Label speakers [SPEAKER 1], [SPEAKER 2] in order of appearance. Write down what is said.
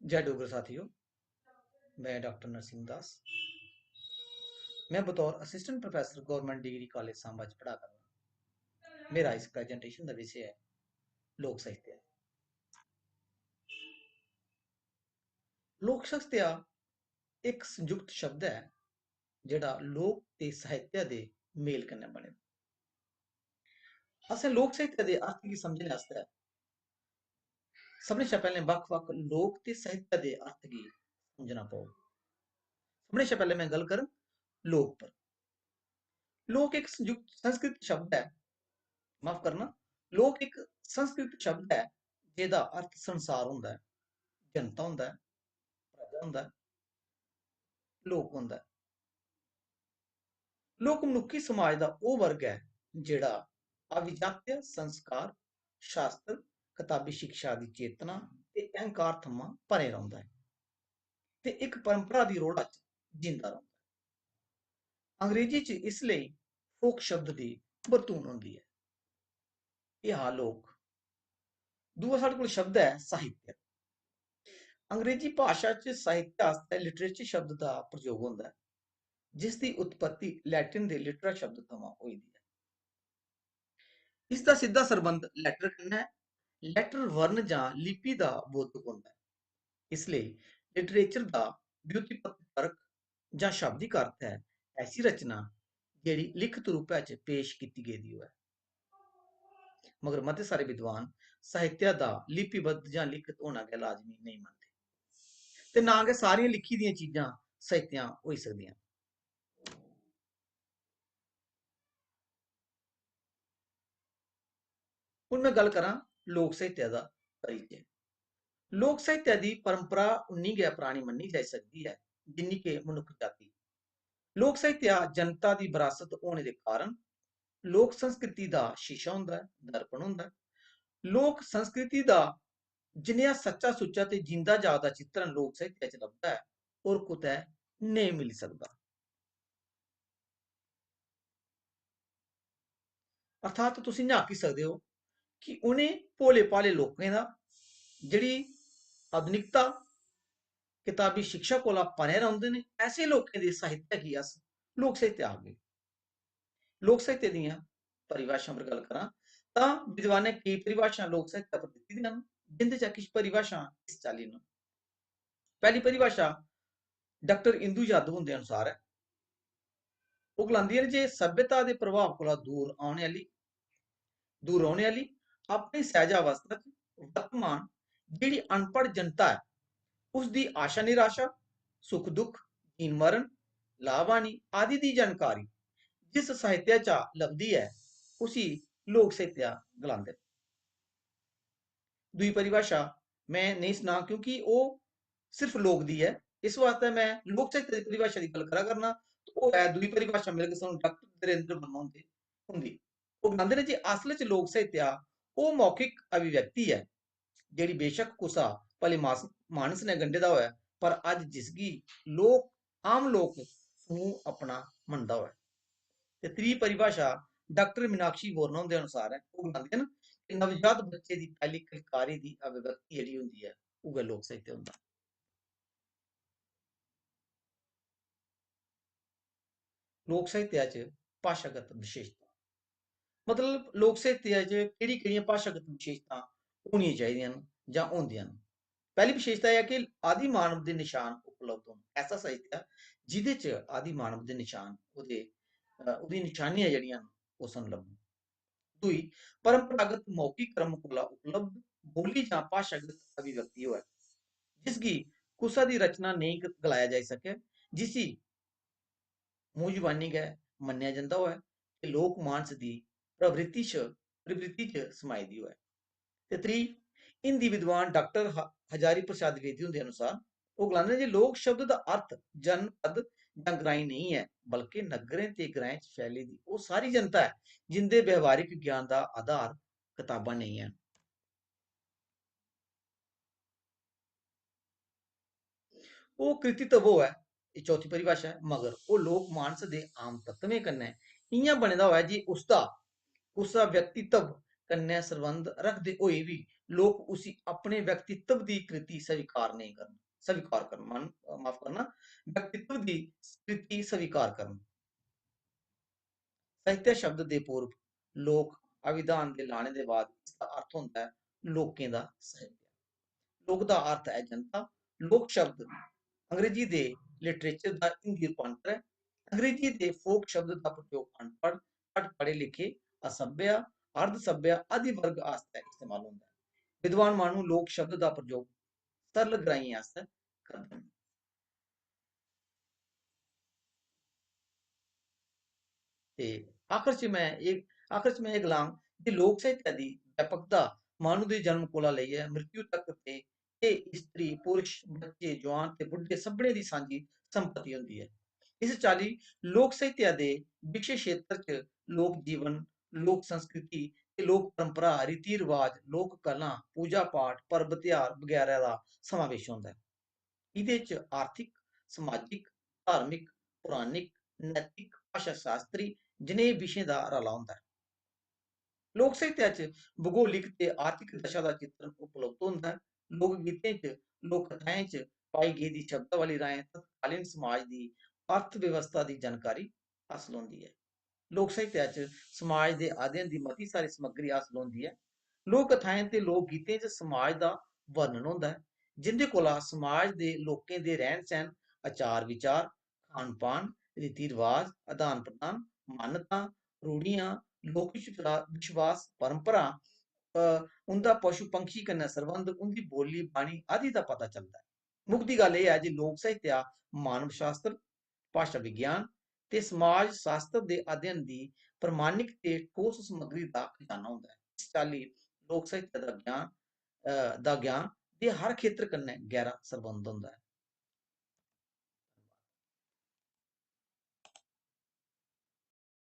[SPEAKER 1] जय डोगर साथियों। मैं डॉक्टर नरसिंह दास। मैं बतौर assistant professor government degree college Samba च पढ़ा करना। मेरा इस प्रेजेंटेशन का विषय है लोक साहित्य। लोक साहित्य एक संयुक्त शब्द है जिहड़ा लोक ते साहित्य दे मेल कन्नै बने। असें लोक साहित्य दे अर्थ गी समझने आस्तै सभनें शा पैह्लें बक्ख-बक्ख लोक ते साहित्य दे अर्थ गी समझना पौग। सभनें शा पैह्लें मैं गल्ल करङ लोक पर। लोक एक संयुक्त संस्कृत शब्द है। माफ करना, लोक एक संस्कृत शब्द है जेह्दा अर्थ संसार होंदा है, जनता होंदा है, प्रजा होंदा है, लोक होंदा है। लोक मनुक्खी समाज दा ओह् वर्ग है जेह्ड़ा अभिजात्य संस्कार, शास्त्र, कताबी शिक्षा दी चेतना ते अहंकार थमां परे रौंह्दा है ते इक परंपरा दी रोड़ा च जींदा रौंह्दा है। अंग्रेजी च इसलेई फोक शब्द दी बरतून होंदी है। एह् हा लोक। दूआ साढ़े कोल शब्द है साहित्य। अंग्रेजी भाशा च साहित्य आस्तै लिटरेचर शब्द दा प्रयोग होंदा है जिसदी उत्पत्ति लैटिन दे लिटरा शब्द थमां होई दी है। इसदा सिद्धा सरबंध लैटर कन्नै है। लैटर वर्ण जां लिपि दा बोधक होंदा है। इसलेई लिटरेचर दा व्युत्पत्ति तर्क जां शाब्दिक अर्थ है ऐसी रचना जेह्ड़ी लिखत रूपै च पेश कीती गेदी होऐ। मगर मते सारे विद्वान साहित्य दा लिपिबद्ध जां लिखत होना गै लाजमी नेईं मनदे ते ना गै सारियां लिखी दियां चीजां साहित्य होई सकदियां। हुण मैं गल्ल करां लोक साहित्य दा परिचय। लोक साहित्य दी परंपरा उन्नी गै परानी मन्नी जाई सकदी है जिन्नी के मनुक्ख जाति। लोक साहित्य जनता दी विरासत होने दे कारण लोक संस्कृति दा शीशा होंदा है, दर्पण होंदा है। लोक संस्कृति दा जनेहा सच्चा सुच्चा ते जींदा जागदा चित्रण लोक साहित्य च लभदा है होर कुतै नेईं मिली सकदा। अर्थात तुस इ'यां आखी सकदे हो कि उ'नें भोले भाले लोकें दा जेह्ड़ी आधुनिकता कताबी शिक्षा कोला परे रौंह्दे ने ऐसे लोकें दे साहित्य गी अस लोक साहित्य आखगे। लोक साहित्य दियां परिभाशां पर गल्ल करां तां विद्वानें केईं परिभाशां लोक साहित्य पर दित्ती दियां न जिंदे चा किश परिभाशां इस चाल्ली न। पैह्ली परिभाशा डाक्टर इंदू यादव हुंदे अनुसार है। ओह् गलांदियां न जे सभ्यता दे प्रभाव कोला दूर रौह्ने आह्ली अपनी सैह्जावस्था च वर्तमान जेह्ड़ी अनपढ़ जनता है उसदी आशा निराशा, सुख दुख, जीन मरण, लाभ हानि आदि दी जानकारी जिस साहित्य चा लभदी है उसी लोक साहित्य गलांदे न। दुई परिभाशा मैं नहीं सनां क्योंकि ओह् सिर्फ लोक दी है, इस वास्ते मैं लोक साहित्य दी परिभाशा दी गल्ल करा करना। तो ओह् है दुई परिभाशा मेरे सानूं डाक्टर नरेंद्र वर्मा हुंदी। ओह् गलांदे ने जे असल च लोक साहित्य ओह् मौखिक अभिव्यक्ति है जेह्ड़ी बेशक कुसा भले मानस ने गंढे दा होऐ पर अज्ज जिसगी लोक आम लोक समूह अपना मनदा होऐ। ते त्री परिभाशा डॉक्टर मीनाक्षी बोरना हुंदे अनुसार है। ओह् गलांदे न कि नवजात बच्चे दी पैह्ली किलकारी दी अभिव्यक्ति जेह्ड़ी हुंदी है उ'ऐ लोक साहित्य हुंदा। लोक साहित्य च भाशागत विशेशता मतलब लोक साहित्य च केह्ड़ी-केह्ड़ियां भाशागत विशेशतां होनियां चाहिदियां न जां होंदियां न। पैह्ली विशेशता एह् है कि आदि मानव दे निशान उपलब्ध होन। ऐसा साहित्य जिहदे च आदि मानव दे निशान ओह्दी निशानियां जेह्ड़ियां न ओह् सानूं लब्भन। दुई परंपरागत मौखिक क्रम कोला उपलब्ध बोली जां भाशागत अभिव्यक्ति होऐ जिसगी कुसा दी रचना नेईं गलाया जाई सकै, जिसी मूंह जबानी गै मन्नेआ जंदा होऐ ते लोक मानस दी प्रवृत्ति च समाई दी होऐ। ते त्री हिंदी विद्वान डॉक्टर हजारी प्रसाद द्विवेदी हुंदे अनुसार ओह् गलांदे न जे लोक शब्द दा अर्थ जनपद जां ग्राईं नहीं है बल्कि नग्गरें ते ग्राएं च फैली दी ओह् सारी जनता है जिंदे व्यवहारिक ज्ञान दा आधार कताबां नेईं हैन। ओह् कृतित्व ओह् है, एह् चौथी परिभाशा है, मगर ओह् लोक मानस दे आम तत्वें कन्नै इ'यां बने दा होऐ जे उसदा कुसा व्यक्तित्व कन्नै संबंध रखदे होए भी लोक उसी अपने व्यक्तित्व दी कृति स्वीकार नहीं करन, स्वीकार करन, माफ करना, व्यक्तित्व दी कृति स्वीकार करन। साहित्य शब्द दे पूर्व लोक अभिधान दे लाने दे बाद इसदा अर्थ होंदा है लोकें दा साहित्य। लोक दा अर्थ है जनता। लोक शब्द अंग्रेजी दे लिटरेचर दा हिंदी रूपांतर है। अंग्रेजी दे फोक शब्द दा प्रयोग अनपढ़, घट पढ़े लिखे, असभ्य, अर्ध सभ्य आदि वर्ग आस्तै इस्तेमाल होंदा है। विद्वान मानू लोक शब्द दा प्रयोग सरल ग्राहियें आस्तै करदे न। ਤੇ ਆਖਰ ਚ ਮੈਂ ਇਹ ਗਲਾਂ ਕਿ ਲੋਕ ਸਾਹਿਤ ਦੀ ਵਿਆਪਕਤਾ ਮਾਨਵ ਦੇ ਜਨਮ ਕੋਲਾ ਲਈ ਹੈ ਮ੍ਰਿਤੂ ਤੱਕ ਤੇ ਇਹ ਇਸਤਰੀ ਪੁਰਸ਼ ਬੱਚੇ ਜਵਾਨ ਤੇ ਬੁੱਢੇ ਸਭਨੇ ਦੀ ਸਾਂਝੀ ਸੰਪਤੀ ਹੁੰਦੀ ਹੈ। ਇਸ ਚਾਲੀ ਲੋਕ ਸਾਹਿਤ ਦੇ ਵਿਸ਼ੇ ਖੇਤਰ ਚ ਲੋਕ ਜੀਵਨ, ਲੋਕ ਸੰਸਕ੍ਰਿਤੀ ਤੇ ਲੋਕ ਪਰੰਪਰਾ, ਰੀਤੀ ਰਿਵਾਜ, ਲੋਕ ਕਲਾ, ਪੂਜਾ ਪਾਠ, ਪਰਬ ਤਿਉਹਾਰ ਵਗੈਰਾ ਦਾ ਸਮਾਵੇਸ਼ ਹੁੰਦਾ ਹੈ। ਇਹਦੇ ਚ ਆਰਥਿਕ, ਸਮਾਜਿਕ, ਧਾਰਮਿਕ, ਪੁਰਾਣਿਕ, ਨੈਤਿਕ, ਭਾਸ਼ਾ ਸ਼ਾਸਤਰੀ ਜਿਨੇ ਵਿਸ਼ੇ ਦਾ ਰਲਾ ਹੁੰਦਾ ਹੈ। ਲੋਕ ਸਾਹਿਤ ਚ ਭੂਗੋਲਿਕ ਤੇ ਆਰਥਿਕ ਦਸ਼ਾ ਦਾ ਚਿੱਤਰਨ ਉਪਲਬਧ ਹੁੰਦਾ ਹੈ। ਲੋਕ ਗੀਤਾਂ ਚ, ਲੋਕ ਕਥਾਵਾਂ ਚ ਪਾਈ ਗਈ ਦੀ ਸ਼ਬਦਾਵਲੀ ਰਾਹੀਂ ਤਤਕਾਲੀਨ ਸਮਾਜ ਦੀ ਅਰਥ ਵਿਵਸਥਾ ਦੀ ਜਾਣਕਾਰੀ ਹਾਸਲ ਹੁੰਦੀ ਹੈ। ਲੋਕ ਸਾਹਿਤ ਚ ਸਮਾਜ ਦੇ ਅਧਿਐਨ ਦੀ ਮਤੀ ਸਾਰੀ ਸਮੱਗਰੀ ਹਾਸਲ ਹੁੰਦੀ ਹੈ। ਲੋਕ ਕਥਾਵਾਂ ਤੇ ਲੋਕ ਗੀਤਾਂ ਚ ਸਮਾਜ ਦਾ ਵਰਣਨ ਹੁੰਦਾ ਹੈ, ਜਿੰਦੇ ਕੋਲ ਸਮਾਜ ਦੇ ਲੋਕਾਂ ਦੇ ਰਹਿਣ ਸਹਿਣ, ਆਚਾਰ ਵਿਚਾਰ, ਖਾਣ ਪਾਣ, ਰੀਤੀ ਰਿਵਾਜ, ਆਦਾਨ ਪ੍ਰਦਾਨ, ਮਾਨਤਾ, ਰੂੜੀਆਂ, ਲੋਕ ਵਿਸ਼ਵਾਸ, ਪਰੰਪਰਾ, ਉਹਦਾ ਪਸ਼ੂ ਪੰਛੀ ਕन्नै ਸੰਬੰਧ, ਉਹਦੀ ਬੋਲੀ ਬਾਣੀ ਆਦि ਦਾ ਪਤਾ ਚੱਲਦਾ ਹੈ। ਮੁੱਖ ਦੀ ਗੱਲ ਇਹ ਹੈ ਜੀ ਲੋਕ ਸਾਹਿਤ ਮਾਨਵ ਸ਼ਾਸਤਰ, ਭਾਸ਼ਾ ਵਿਗਿਆਨ ਤੇ ਸਮਾਜ ਸ਼ਾਸਤਰ ਦੇ ਅਧਿਐਨ ਦੀ ਪ੍ਰਮਾਣਿਕ ਤੇ ਠੋਸ ਸਮੱਗਰੀ ਦਾ ਖਜ਼ਾਨਾ ਹੁੰਦਾ ਹੈ। ਇਸ ਚਾਲੀ ਲੋਕ ਸਾਹਿਤ ਦਾ ਗਿਆਨ ਦੇ ਹਰ ਖੇਤਰ ਕन्नै ਗਹਿਰਾ ਸੰਬੰਧ ਹੁੰਦਾ ਹੈ।